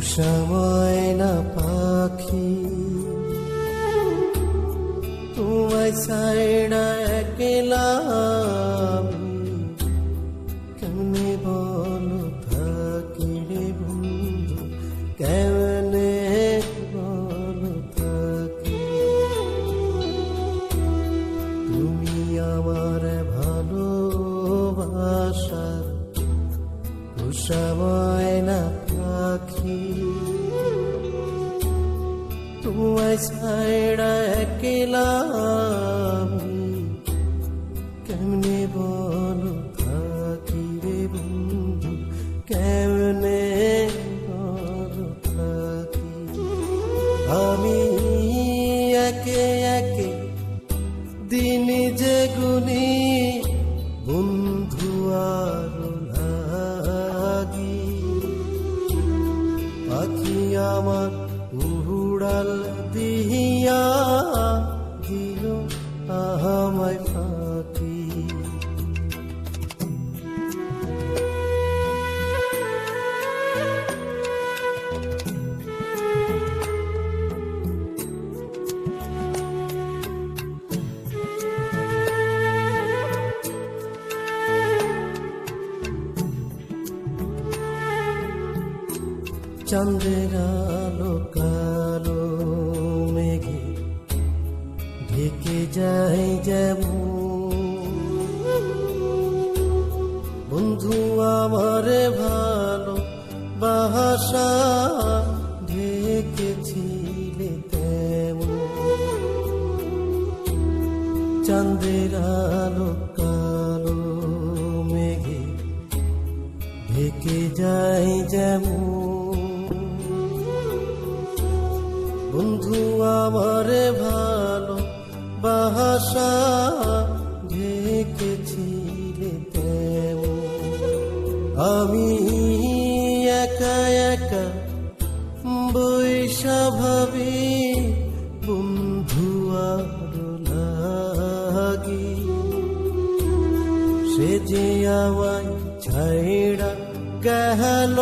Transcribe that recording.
ময়না পাখি তোমায় ছাইড়া একলা কেমনে বলো থাকি রে বন্ধু, কেমনে বলো থাকি। তুমি আমার ভালোবাসার ময়না পাখি তোমায় ছাইড়া একলা কেমনে বলো থাকি রে বন্ধু, কেমনে বলো থাকি। আমি একে একে দিন যে গুনি বন্ধু আর লাগি, পাখি আমার উড়াল দিয়া দিল আমায় ফাঁকি। চাঁদের আলো কালো মেঘে ঢেকে যায় যেমন, বন্ধু আমার ভালো বাসা ঢেকেছিলে তেমন। চাঁদের আলো কালো মেঘে ঢেকে যায় যেমন, বন্ধু আমার ভালো বাসা ঢেকেছিলে তেমন। আমি একা একা বৈশা ভাবি বন্ধু আর লাগি, সে যে আমায় ছাইড়া গেল